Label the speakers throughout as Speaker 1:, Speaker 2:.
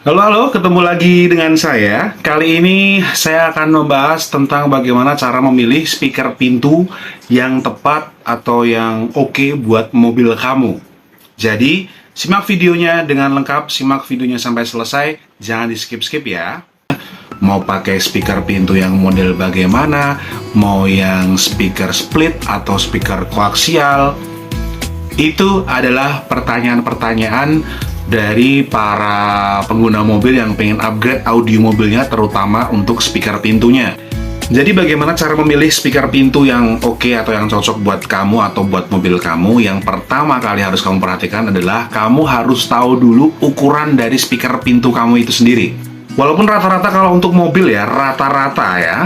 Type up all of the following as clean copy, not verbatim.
Speaker 1: Halo, halo, ketemu lagi dengan saya. Kali ini saya akan membahas tentang bagaimana cara memilih speaker pintu yang tepat atau yang oke buat mobil kamu. Jadi, simak videonya dengan lengkap, simak videonya sampai selesai, jangan di skip-skip ya. Mau pakai speaker pintu yang model bagaimana, mau yang speaker split atau speaker koaksial, itu adalah pertanyaan-pertanyaan dari para pengguna mobil yang pengen upgrade audio mobilnya, terutama untuk speaker pintunya. Jadi bagaimana cara memilih speaker pintu yang oke atau yang cocok buat kamu atau buat mobil kamu? Yang pertama kali harus kamu perhatikan adalah kamu harus tahu dulu ukuran dari speaker pintu kamu itu sendiri. Walaupun rata-rata kalau untuk mobil ya, rata-rata ya,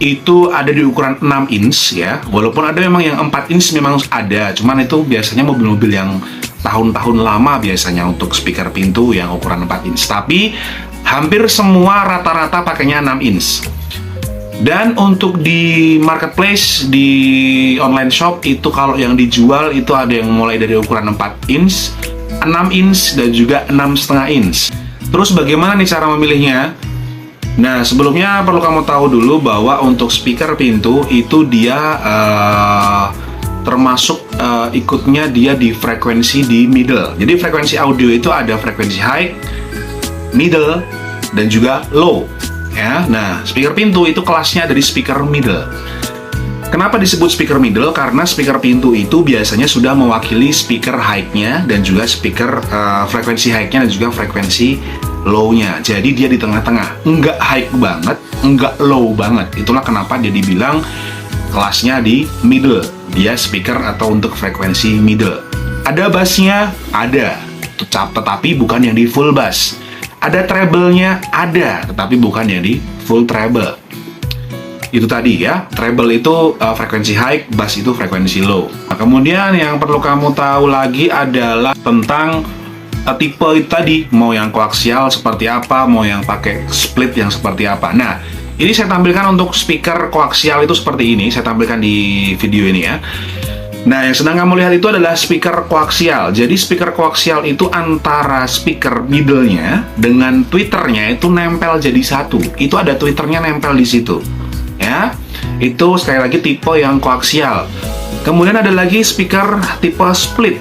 Speaker 1: itu ada di ukuran 6 inch ya. Walaupun ada memang yang 4 inch memang ada, cuman itu biasanya mobil-mobil yang tahun-tahun lama biasanya untuk speaker pintu yang ukuran 4 inch. Tapi hampir semua rata-rata pakainya 6 inch. Dan untuk di marketplace, di online shop itu kalau yang dijual itu ada yang mulai dari ukuran 4 inch, 6 inch dan juga 6,5 inch. Terus bagaimana nih cara memilihnya? Nah, sebelumnya perlu kamu tahu dulu bahwa untuk speaker pintu itu dia termasuk ikutnya dia di frekuensi di middle. Jadi frekuensi audio itu ada frekuensi high, middle, dan juga low. Ya, nah speaker pintu itu kelasnya dari speaker middle. Kenapa disebut speaker middle? Karena speaker pintu itu biasanya sudah mewakili speaker high-nya dan juga speaker frekuensi high-nya dan juga frekuensi low-nya. Jadi dia di tengah-tengah, enggak high banget, enggak low banget. Itulah kenapa dia dibilang kelasnya di middle. Dia speaker atau untuk frekuensi middle. Ada bassnya? Ada, tetapi bukan yang di full bass. Ada treble-nya? Ada, tetapi bukan yang di full treble. Itu tadi ya, treble itu frekuensi high, bass itu frekuensi low. Nah, kemudian yang perlu kamu tahu lagi adalah tentang tipe itu tadi, mau yang koaksial seperti apa, mau yang pakai split yang seperti apa. Nah, ini saya tampilkan untuk speaker koaksial itu seperti ini, saya tampilkan di video ini ya. Nah, yang sedang kamu lihat itu adalah speaker koaksial. Jadi speaker koaksial itu antara speaker middle-nya dengan tweeternya itu nempel jadi satu. Itu ada tweeternya nempel di situ. Ya, itu sekali lagi tipe yang koaksial. Kemudian ada lagi speaker tipe split.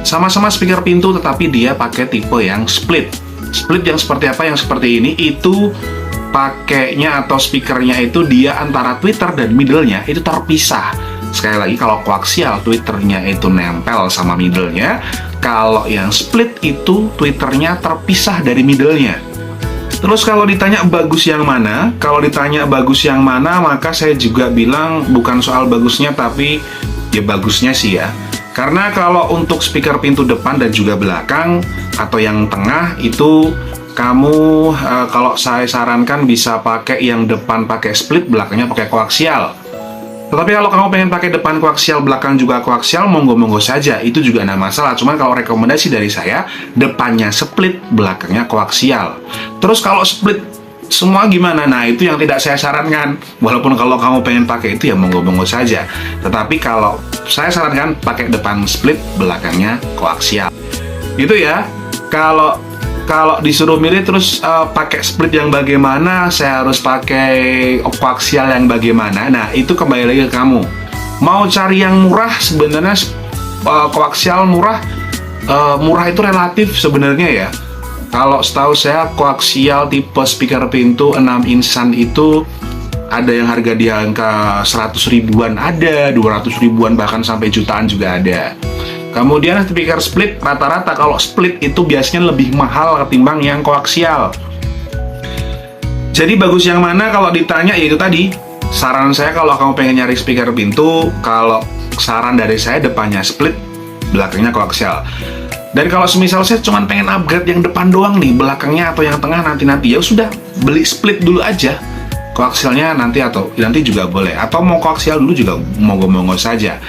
Speaker 1: Sama-sama speaker pintu tetapi dia pakai tipe yang split. Split yang seperti apa? Yang seperti ini itu pakainya atau speakernya itu dia antara tweeter dan middle-nya itu terpisah. Sekali lagi kalau koaksial tweeternya itu nempel sama middle-nya. Kalau yang split itu tweeternya terpisah dari middle-nya. Terus kalau ditanya bagus yang mana? Kalau ditanya bagus yang mana, maka saya juga bilang bukan soal bagusnya, tapi ya bagusnya sih ya. Karena kalau untuk speaker pintu depan dan juga belakang atau yang tengah itu kamu kalau saya sarankan bisa pakai yang depan pakai split, belakangnya pakai koaksial. Tetapi kalau kamu pengen pakai depan koaksial, belakang juga koaksial, monggo-monggo saja, itu juga ada masalah. Cuman kalau rekomendasi dari saya, depannya split, belakangnya koaksial. Terus kalau split semua gimana? Nah, itu yang tidak saya sarankan. Walaupun kalau kamu pengen pakai itu ya monggo-monggo saja. Tetapi kalau saya sarankan pakai depan split, belakangnya koaksial. Itu ya. Kalau disuruh milih terus pakai split yang bagaimana, saya harus pakai koaksial yang bagaimana. Nah, itu kembali lagi ke kamu. Mau cari yang murah, sebenarnya koaksial murah itu relatif sebenarnya ya. Kalau setahu saya koaksial tipe speaker pintu 6 insan itu ada yang harga di angka 100 ribuan ada, 200 ribuan bahkan sampai jutaan juga ada. Kemudian speaker split, rata-rata kalau split itu biasanya lebih mahal ketimbang yang koaksial. Jadi bagus yang mana kalau ditanya, yaitu tadi. Saran saya kalau kamu pengen nyari speaker pintu, kalau saran dari saya depannya split, belakangnya koaksial. Dan kalau semisal saya cuma pengen upgrade yang depan doang nih, belakangnya atau yang tengah nanti-nanti, ya sudah beli split dulu aja. Koaksialnya nanti juga boleh. Atau mau koaksial dulu juga monggo-monggo saja.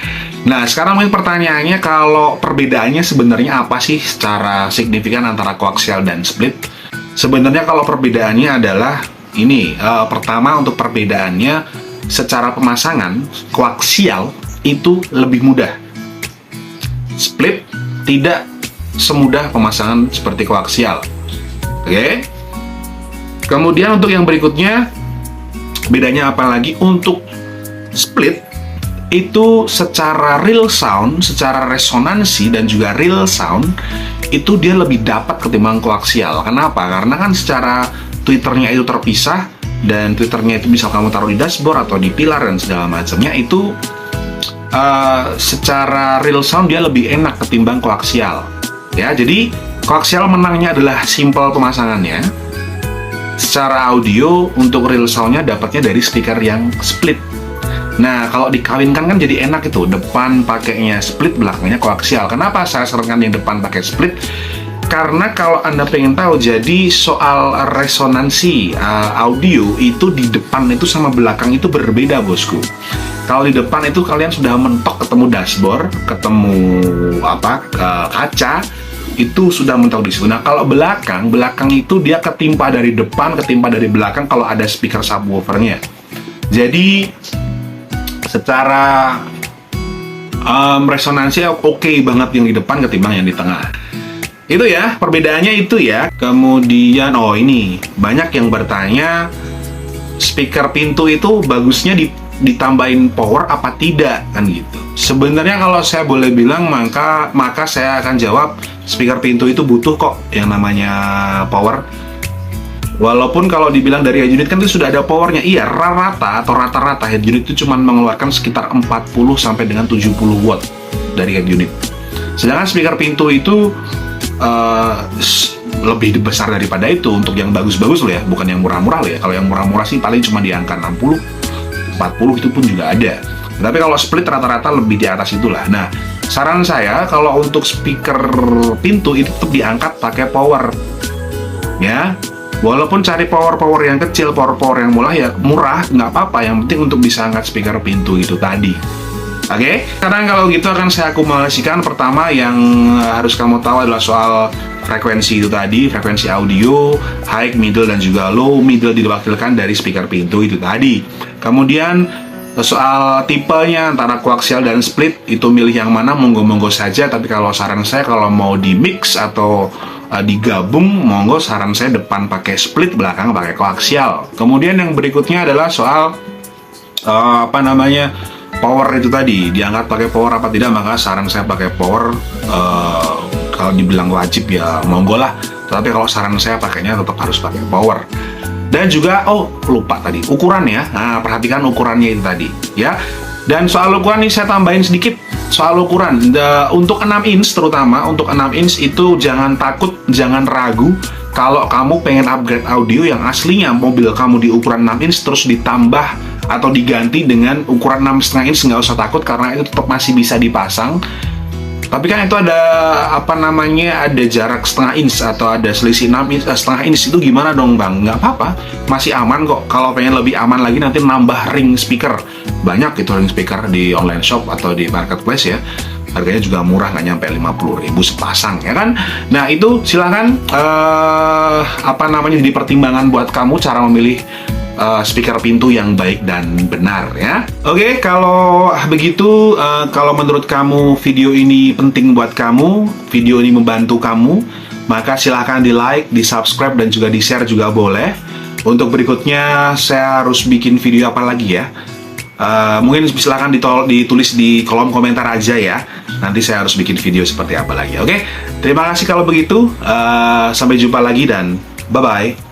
Speaker 1: Nah, sekarang mungkin pertanyaannya kalau perbedaannya sebenarnya apa sih secara signifikan antara koaksial dan split? Sebenarnya kalau perbedaannya adalah ini, pertama untuk perbedaannya secara pemasangan, koaksial itu lebih mudah. Split tidak semudah pemasangan seperti koaksial. Oke. Kemudian untuk yang berikutnya, bedanya apa lagi? Untuk split itu secara real sound, secara resonansi dan juga real sound itu dia lebih dapat ketimbang koaksial. Kenapa? Karena kan secara tweeternya itu terpisah, dan tweeternya itu bisa kamu taruh di dashboard atau di pilar dan segala macamnya. Itu secara real sound dia lebih enak ketimbang koaksial. Ya, jadi koaksial menangnya adalah simple pemasangannya. Secara audio untuk real soundnya dapatnya dari speaker yang split. Nah, kalau dikawinkan kan jadi enak itu. Depan pakainya split, belakangnya koaksial. Kenapa saya sarankan yang depan pakai split? Karena kalau Anda pengen tahu, jadi soal resonansi audio itu di depan itu sama belakang itu berbeda, bosku. Kalau di depan itu kalian sudah mentok ketemu dashboard, ketemu kaca, itu sudah mentok di situ. Nah, kalau belakang itu dia ketimpa dari depan, ketimpa dari belakang kalau ada speaker subwoofernya. Jadi secara resonansi oke banget yang di depan ketimbang yang di tengah. Itu ya, perbedaannya itu ya. Kemudian, ini banyak yang bertanya, speaker pintu itu bagusnya ditambahin power apa tidak, kan gitu. Sebenarnya kalau saya boleh bilang, maka saya akan jawab, speaker pintu itu butuh kok yang namanya power. Walaupun kalau dibilang dari head unit kan itu sudah ada powernya. Iya, rata-rata head unit itu cuma mengeluarkan sekitar 40 sampai dengan 70 watt dari head unit. Sedangkan speaker pintu itu lebih besar daripada itu untuk yang bagus-bagus loh ya, bukan yang murah-murah loh ya. Kalau yang murah-murah sih paling cuma di angka 60, 40 itu pun juga ada. Tapi kalau split rata-rata lebih di atas itulah. Nah, saran saya kalau untuk speaker pintu itu tetap diangkat pakai power. Ya. Walaupun cari power yang kecil, power yang murah, nggak apa-apa. Yang penting untuk bisa angkat speaker pintu itu tadi. Oke? Sekarang kalau gitu akan saya akumulasikan. Pertama yang harus kamu tahu adalah soal frekuensi itu tadi, frekuensi audio, high, middle, dan juga low. Middle diwakilkan dari speaker pintu itu tadi. Kemudian soal tipenya antara koaksial dan split, itu milih yang mana, monggo-monggo saja. Tapi kalau saran saya, kalau mau di mix atau digabung, monggo saran saya depan pakai split, belakang pakai koaksial. Kemudian yang berikutnya adalah soal power itu tadi, diangkat pakai power apa tidak, maka saran saya pakai power. Kalau dibilang wajib ya monggo lah, tapi kalau saran saya pakainya tetap harus pakai power. Dan juga lupa tadi ukuran ya. Nah, perhatikan ukurannya itu tadi ya. Dan soal ukuran ini saya tambahin sedikit soal ukuran. Untuk 6 inch terutama, untuk 6 inch itu jangan takut, jangan ragu kalau kamu pengen upgrade audio yang aslinya mobil kamu di ukuran 6 inch terus ditambah atau diganti dengan ukuran 6,5 inch, nggak usah takut karena itu tetap masih bisa dipasang. Tapi kan itu ada ada jarak setengah inch atau ada selisih 6 inch, setengah inch itu gimana dong bang? Nggak apa-apa, masih aman kok. Kalau pengen lebih aman lagi nanti nambah ring speaker. Banyak itu ring speaker di online shop atau di marketplace ya. Harganya juga murah, nggak nyampe 50.000 sepasang ya kan. Nah itu silahkan jadi pertimbangan buat kamu cara memilih speaker pintu yang baik dan benar ya. Oke, kalau begitu, kalau menurut kamu video ini penting buat kamu, video ini membantu kamu, maka silahkan di like, di subscribe, dan juga di share juga boleh. Untuk berikutnya saya harus bikin video apa lagi ya, mungkin silahkan ditulis di kolom komentar aja ya. Nanti saya harus bikin video seperti apa lagi. Oke, terima kasih kalau begitu. Sampai jumpa lagi dan bye-bye.